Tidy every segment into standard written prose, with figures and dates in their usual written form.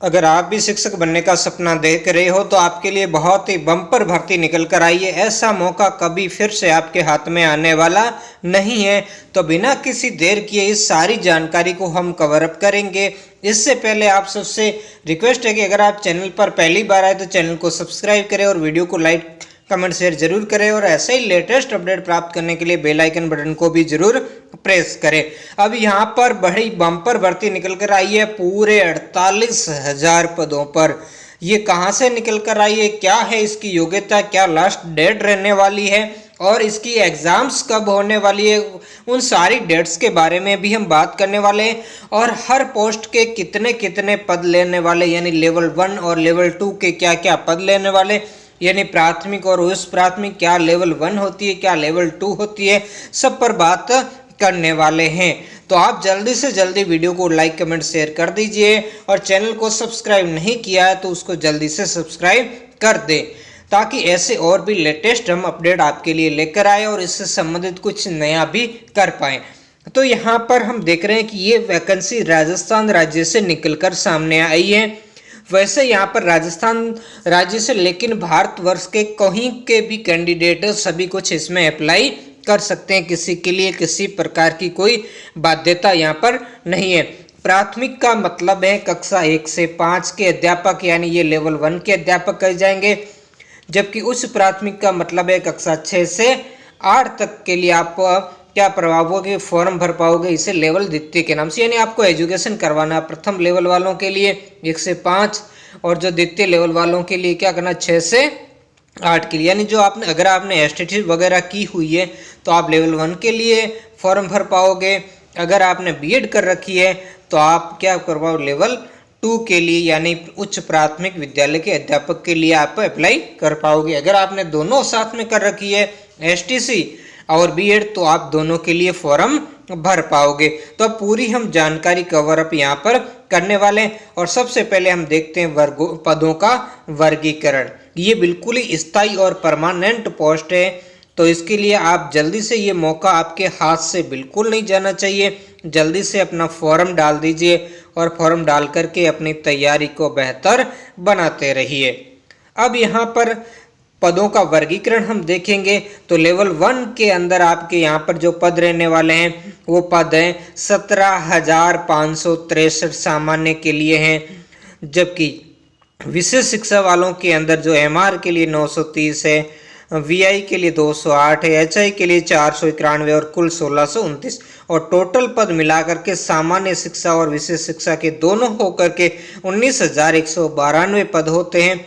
अगर आप भी शिक्षक बनने का सपना देख रहे हो तो आपके लिए बहुत ही बम्पर भर्ती निकल कर आई है। ऐसा मौका कभी फिर से आपके हाथ में आने वाला नहीं है। तो बिना किसी देर किए इस सारी जानकारी को हम कवर अप करेंगे। इससे पहले आप सबसे रिक्वेस्ट है कि अगर आप चैनल पर पहली बार आए तो चैनल को सब्सक्राइब करें और वीडियो को लाइक कमेंट शेयर जरूर करें और ऐसे ही लेटेस्ट अपडेट प्राप्त करने के लिए बेल आइकन बटन को भी जरूर प्रेस करें। अब यहाँ पर बड़ी बम्पर भर्ती निकल कर आई है पूरे 48,000 पदों पर। ये कहाँ से निकल कर आई है, क्या है इसकी योग्यता, क्या लास्ट डेट रहने वाली है और इसकी एग्जाम्स कब होने वाली है, उन सारी डेट्स के बारे में भी हम बात करने वाले हैं। और हर पोस्ट के कितने कितने पद लेने वाले, यानी लेवल 1 और लेवल 2 के क्या क्या पद लेने वाले, यानी प्राथमिक और उस प्राथमिक क्या लेवल 1 होती है, क्या लेवल 2 होती है, सब पर बात करने वाले हैं। तो आप जल्दी से जल्दी वीडियो को लाइक कमेंट शेयर कर दीजिए और चैनल को सब्सक्राइब नहीं किया है तो उसको जल्दी से सब्सक्राइब कर दें ताकि ऐसे और भी लेटेस्ट हम अपडेट आपके लिए लेकर आए और इससे संबंधित कुछ नया भी कर पाएँ। तो यहाँ पर हम देख रहे हैं कि ये वैकेंसी राजस्थान राज्य से निकलकर सामने आई है। वैसे यहाँ पर राजस्थान राज्य से लेकिन भारतवर्ष के कहीं के भी कैंडिडेट सभी कुछ इसमें अप्लाई कर सकते हैं। किसी के लिए किसी प्रकार की कोई बाध्यता यहाँ पर नहीं है। प्राथमिक का मतलब है कक्षा 1 से 5 के अध्यापक, यानी ये लेवल 1 के अध्यापक कहे जाएंगे। जबकि उच्च प्राथमिक का मतलब है कक्षा 6 से 8 तक के लिए आप क्या प्रभावोगे, फॉर्म भर पाओगे इसे लेवल द्वितीय के नाम से, यानी आपको एजुकेशन करवाना प्रथम लेवल वालों के लिए 1 से 5 और जो द्वितीय लेवल वालों के लिए क्या करना 6 से 8 के लिए। यानी जो आपने अगर आपने एसटीटी वगैरह की हुई है तो आप लेवल 1 के लिए फॉर्म भर पाओगे। अगर आपने बीएड कर रखी है तो आप क्या करवाओ लेवल 2 के लिए, यानी उच्च प्राथमिक विद्यालय के अध्यापक के लिए आप अप्लाई कर पाओगे। अगर आपने दोनों साथ में कर रखी है एसटीसी और बीएड तो आप दोनों के लिए फॉर्म भर पाओगे। तो अब पूरी हम जानकारी कवर अप यहाँ पर करने वाले हैं और सबसे पहले हम देखते हैं पदों का वर्गीकरण। ये बिल्कुल ही स्थायी और परमानेंट पोस्ट है तो इसके लिए आप जल्दी से, ये मौका आपके हाथ से बिल्कुल नहीं जाना चाहिए। जल्दी से अपना फॉर्म डाल दीजिए और फॉर्म डाल करके अपनी तैयारी को बेहतर बनाते रहिए। अब यहाँ पर पदों का वर्गीकरण हम देखेंगे तो लेवल 1 के अंदर आपके यहाँ पर जो पद रहने वाले हैं वो पद हैं 17,563 सामान्य के लिए हैं। जबकि विशेष शिक्षा वालों के अंदर जो एमआर के लिए 930 है, वीआई के लिए 208 है, एचआई के लिए 491 और कुल 1629 और टोटल पद मिलाकर के सामान्य शिक्षा और विशेष शिक्षा के दोनों होकर के 19,192 पद होते हैं।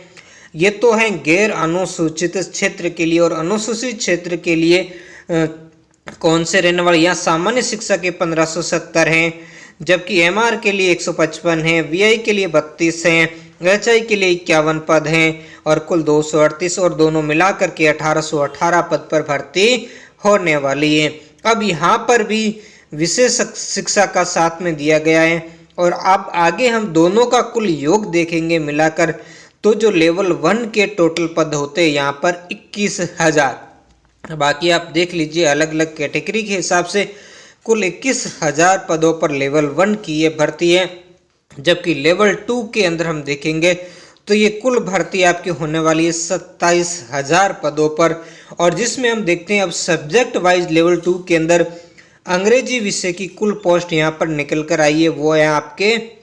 ये तो हैं गैर अनुसूचित क्षेत्र के लिए और अनुसूचित क्षेत्र के लिए कौन से रहने वाले, यहाँ सामान्य शिक्षा के 1570 हैं, जबकि एमआर के लिए 155 हैं, वीआई के लिए 32 हैं, एचआई के लिए 51 पद हैं और कुल 238 और दोनों मिलाकर के 1818 पद पर भर्ती होने वाली है। अब यहाँ पर भी विशेष शिक्षा का साथ में दिया गया है और अब आगे हम दोनों का कुल योग देखेंगे मिलाकर तो जो लेवल 1 के टोटल पद होते हैं यहाँ पर 21,000। बाकी आप देख लीजिए अलग अलग कैटेगरी के हिसाब से कुल 21,000 पदों पर लेवल 1 की ये भर्ती है। जबकि लेवल 2 के अंदर हम देखेंगे तो ये कुल भर्ती आपकी होने वाली है 27,000 पदों पर और जिसमें हम देखते हैं अब सब्जेक्ट वाइज लेवल 2 के अंदर अंग्रेजी विषय की कुल पोस्ट यहाँ पर निकल कर आई है वो है आपके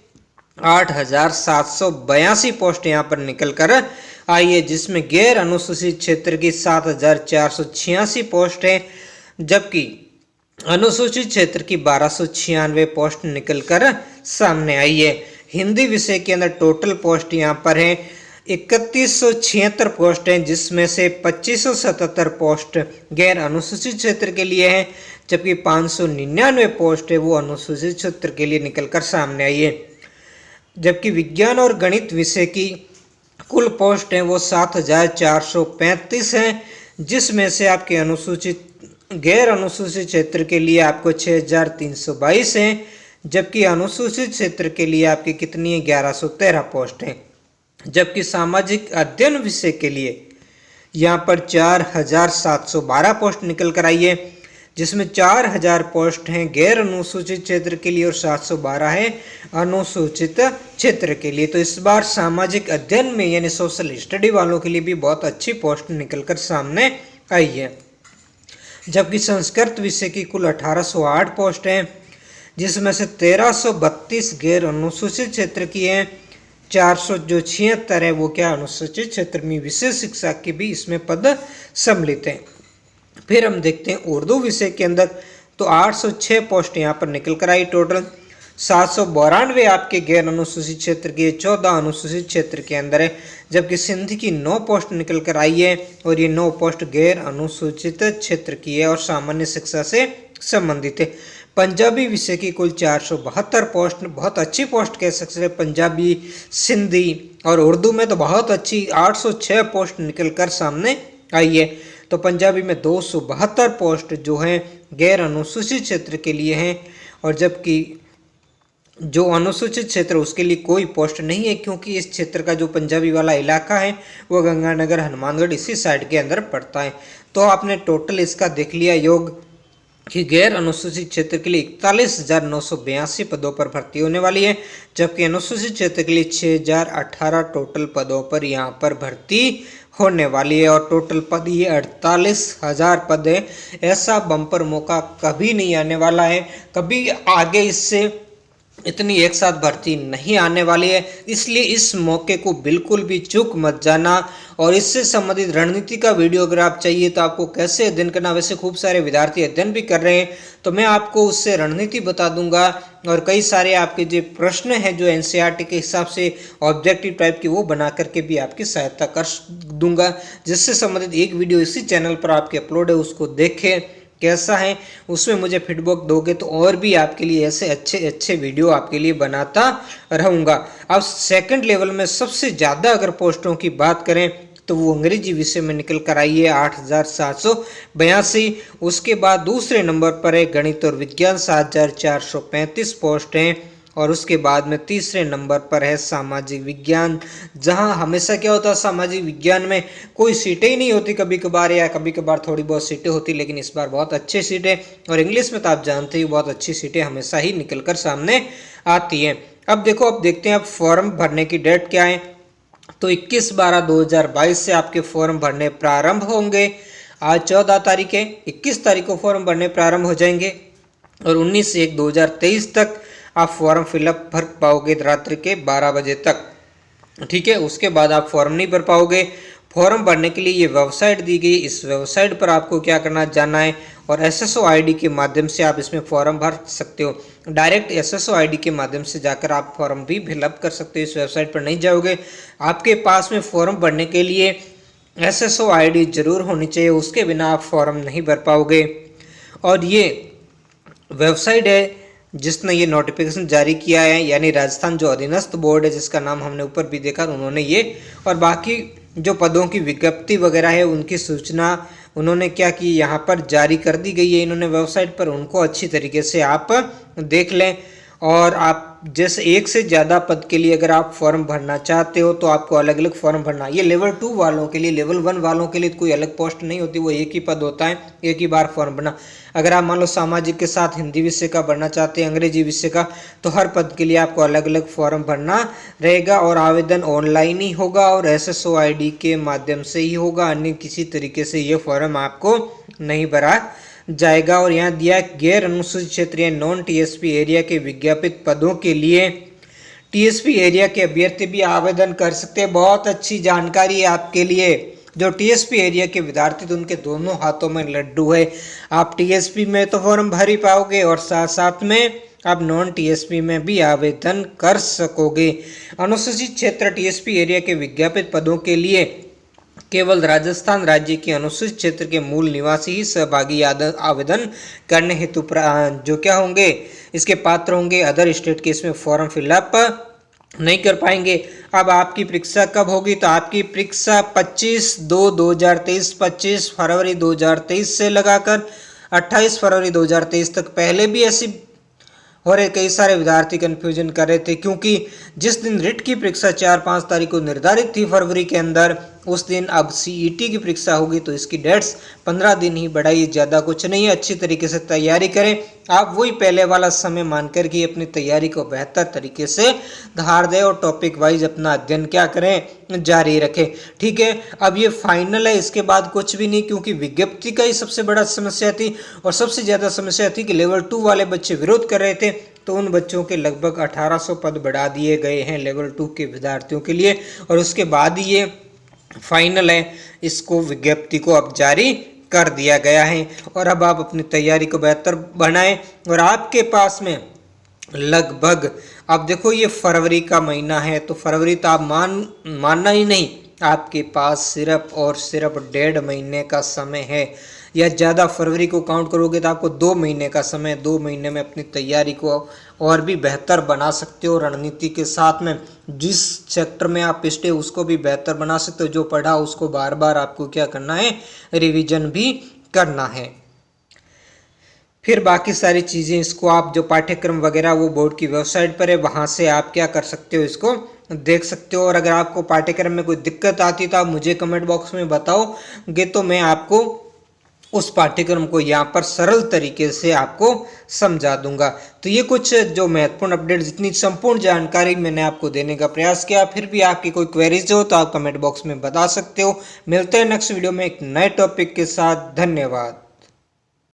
8,782 पोस्ट यहाँ पर निकल कर आई है, जिसमें गैर अनुसूचित क्षेत्र की 7,486 पोस्ट है, जबकि अनुसूचित क्षेत्र की 1,296 पोस्ट निकल कर सामने आई है। हिंदी विषय के अंदर टोटल पोस्ट यहाँ पर है 3,176 पोस्ट हैं, जिसमें से 2,577 पोस्ट गैर अनुसूचित क्षेत्र के लिए हैं, जबकि 599 पोस्ट है वो अनुसूचित क्षेत्र के लिए निकल कर सामने आई है। जबकि विज्ञान और गणित विषय की कुल पोस्ट हैं वो 7,435 हैं, जिसमें से आपके अनुसूचित गैर अनुसूचित क्षेत्र के लिए आपको 6,322 हैं, जबकि अनुसूचित क्षेत्र के लिए आपकी कितनी है 1,113 पोस्ट हैं। जबकि सामाजिक अध्ययन विषय के लिए यहाँ पर 4,712 पोस्ट निकल कर आई है, जिसमें 4000 पोस्ट हैं गैर अनुसूचित क्षेत्र के लिए और 712 है अनुसूचित क्षेत्र के लिए। तो इस बार सामाजिक अध्ययन में यानी सोशल स्टडी वालों के लिए भी बहुत अच्छी पोस्ट निकलकर सामने आई है। जबकि संस्कृत विषय की कुल 1808 पोस्ट हैं, जिसमें से 1332 गैर अनुसूचित क्षेत्र की हैं, 476 है वो क्या अनुसूचित क्षेत्र में विशेष शिक्षा के भी इसमें पद सम्मिलित हैं। फिर हम देखते हैं उर्दू विषय के अंदर, तो 806 पोस्ट यहाँ पर निकल कर आई टोटल, 792 आपके गैर अनुसूचित क्षेत्र की, 14 अनुसूचित क्षेत्र के अंदर है। जबकि सिंधी की 9 पोस्ट निकल कर आई है और ये 9 पोस्ट गैर अनुसूचित क्षेत्र की है और सामान्य शिक्षा से संबंधित है। पंजाबी विषय की कुल 472 पोस्ट, बहुत अच्छी पोस्ट कह सकते हैं। पंजाबी, सिंधी और उर्दू में तो बहुत अच्छी 806 पोस्ट निकल कर सामने आई है। तो पंजाबी में 272 पोस्ट जो हैं गैर अनुसूचित क्षेत्र के लिए हैं, और जबकि जो अनुसूचित क्षेत्र उसके लिए कोई पोस्ट नहीं है, क्योंकि इस क्षेत्र का जो पंजाबी वाला इलाका है वो गंगानगर, हनुमानगढ़ इसी साइड के अंदर पड़ता है। तो आपने टोटल इसका देख लिया योग कि गैर अनुसूचित क्षेत्र के लिए 41,982 पदों पर भर्ती होने वाली है, जबकि अनुसूचित क्षेत्र के लिए 6,018 टोटल पदों पर यहाँ पर भर्ती होने वाली है। और टोटल पद ये 48,000 पद है। ऐसा बम्पर मौका कभी नहीं आने वाला है, कभी आगे इससे इतनी एक साथ भर्ती नहीं आने वाली है। इसलिए इस मौके को बिल्कुल भी चूक मत जाना। और इससे संबंधित रणनीति का वीडियो अगर आप चाहिए तो आपको कैसे अध्ययन करना, वैसे खूब सारे विद्यार्थी अध्ययन भी कर रहे हैं, तो मैं आपको उससे रणनीति बता दूंगा। और कई सारे आपके जो प्रश्न हैं जो एनसीईआरटी के हिसाब से ऑब्जेक्टिव टाइप के, वो बना करके भी आपकी सहायता कर दूंगा। जिससे संबंधित एक वीडियो इसी चैनल पर आपके अपलोड है, उसको देखें कैसा है, उसमें मुझे फीडबैक दोगे तो और भी आपके लिए ऐसे अच्छे अच्छे वीडियो आपके लिए बनाता रहूँगा। अब सेकंड लेवल में सबसे ज़्यादा अगर पोस्टों की बात करें तो वो अंग्रेजी विषय में निकल कर आई है 8,782। उसके बाद दूसरे नंबर पर है गणित और विज्ञान, 7,435 पोस्ट हैं। और उसके बाद में तीसरे नंबर पर है सामाजिक विज्ञान, जहां हमेशा क्या होता है सामाजिक विज्ञान में कोई सीटें ही नहीं होती, कभी कभार या कभी कभार थोड़ी बहुत सीटें होती, लेकिन इस बार बहुत अच्छी सीटें। और इंग्लिश में तो आप जानते ही बहुत अच्छी सीटें हमेशा ही निकल कर सामने आती हैं। अब देखो, अब देखते हैं अब फॉर्म भरने की डेट क्या है। तो 21/12/2022 से आपके फॉर्म भरने प्रारंभ होंगे। आज 14 तारीख है, 21 तारीख को फॉर्म भरने प्रारंभ हो जाएंगे और 19/1/2023 तक आप फॉर्म फिलअप भर पाओगे रात्रि के 12 बजे तक। ठीक है, उसके बाद आप फॉर्म नहीं भर पाओगे। फॉर्म भरने के लिए ये वेबसाइट दी गई, इस वेबसाइट पर आपको क्या करना, जाना है और एसएसओ आईडी के माध्यम से आप इसमें फॉर्म भर सकते हो। डायरेक्ट एसएसओ आईडी के माध्यम से जाकर आप फॉर्म भी फिलअप कर सकते हो। इस वेबसाइट पर नहीं जाओगे, आपके पास में फॉर्म भरने के लिए एसएसओ आईडी जरूर होनी चाहिए, उसके बिना आप फॉर्म नहीं भर पाओगे। और ये वेबसाइट है जिसने ये नोटिफिकेशन जारी किया है, यानी राजस्थान जो अधीनस्थ बोर्ड है जिसका नाम हमने ऊपर भी देखा, उन्होंने ये और बाकी जो पदों की विज्ञप्ति वगैरह है उनकी सूचना उन्होंने क्या की यहाँ पर जारी कर दी गई है इन्होंने वेबसाइट पर, उनको अच्छी तरीके से आप देख लें। और आप जैसे एक से ज़्यादा पद के लिए अगर आप फॉर्म भरना चाहते हो तो आपको अलग अलग फॉर्म भरना। ये लेवल 2 वालों के लिए, लेवल 1 वालों के लिए कोई अलग पोस्ट नहीं होती, वो एक ही पद होता है, एक ही बार फॉर्म भरना। अगर आप मान लो सामाजिक के साथ हिंदी विषय का भरना चाहते हैं, अंग्रेजी विषय का, तो हर पद के लिए आपको अलग अलग फॉर्म भरना रहेगा और आवेदन ऑनलाइन ही होगा और एसएसओ आईडी के माध्यम से ही होगा, अन्य किसी तरीके से ये फॉर्म आपको नहीं भरा जाएगा। और यहाँ दिया गैर अनुसूचित क्षेत्र या नॉन टीएसपी एरिया के विज्ञापित पदों के लिए टीएसपी एरिया के अभ्यर्थी भी आवेदन कर सकते हैं। बहुत अच्छी जानकारी है आपके लिए। जो टीएसपी एरिया के विद्यार्थी तो उनके दोनों हाथों में लड्डू है, आप टीएसपी में तो फॉर्म भर ही पाओगे और साथ साथ में आप नॉन टीएसपी में भी आवेदन कर सकोगे। अनुसूचित क्षेत्र टीएसपी एरिया के विज्ञापित पदों के लिए केवल राजस्थान राज्य के अनुसूचित क्षेत्र के मूल निवासी ही सहभागी आवेदन करने हेतु जो क्या होंगे, इसके पात्र होंगे। अदर स्टेट के इसमें फॉर्म फिलअप नहीं कर पाएंगे। अब आपकी परीक्षा कब होगी, तो आपकी परीक्षा 25/2/2023 25 फरवरी 2023 से लगाकर 28 फरवरी 2023 तक। पहले भी ऐसी हो रहे, कई सारे विद्यार्थी कन्फ्यूजन कर रहे थे, क्योंकि जिस दिन रिट की परीक्षा 4-5 तारीख को निर्धारित थी फरवरी के अंदर, उस दिन अब सीईटी की परीक्षा होगी तो इसकी डेट्स 15 दिन ही बढ़ाई, ज़्यादा कुछ नहीं है। अच्छी तरीके से तैयारी करें, आप वही पहले वाला समय मानकर कि अपनी तैयारी को बेहतर तरीके से धार दें और टॉपिक वाइज अपना अध्ययन क्या करें, जारी रखें। ठीक है, अब ये फाइनल है, इसके बाद कुछ भी नहीं, क्योंकि विज्ञप्ति का ही सबसे बड़ा समस्या थी और सबसे ज़्यादा समस्या थी कि लेवल 2 वाले बच्चे विरोध कर रहे थे, तो उन बच्चों के लगभग 1800 पद बढ़ा दिए गए हैं लेवल 2 के विद्यार्थियों के लिए, और उसके बाद ही ये फाइनल है, इसको विज्ञप्ति को अब जारी कर दिया गया है। और अब आप अपनी तैयारी को बेहतर बनाएं और आपके पास में लगभग, अब देखो ये फरवरी का महीना है, तो फरवरी तो आप मानना ही नहीं, आपके पास सिर्फ और सिर्फ 1.5 महीने का समय है, या ज़्यादा फरवरी को काउंट करोगे तो आपको 2 महीने का समय, 2 महीने में अपनी तैयारी को और भी बेहतर बना सकते हो। रणनीति के साथ में जिस सेक्टर में आप पिछले उसको भी बेहतर बना सकते हो, जो पढ़ा उसको बार बार आपको क्या करना है, रिवीजन भी करना है। फिर बाकी सारी चीज़ें, इसको आप जो पाठ्यक्रम वगैरह वो बोर्ड की वेबसाइट पर है, वहाँ से आप क्या कर सकते हो, इसको देख सकते हो। और अगर आपको पाठ्यक्रम में कोई दिक्कत आती तो आप मुझे कमेंट बॉक्स में बताओगे, तो मैं आपको उस पाठ्यक्रम को यहाँ पर सरल तरीके से आपको समझा दूंगा। तो ये कुछ जो महत्वपूर्ण अपडेट, जितनी संपूर्ण जानकारी मैंने आपको देने का प्रयास किया। फिर भी आपकी कोई क्वेरीज हो तो आप कमेंट बॉक्स में बता सकते हो। मिलते हैं नेक्स्ट वीडियो में एक नए टॉपिक के साथ। धन्यवाद।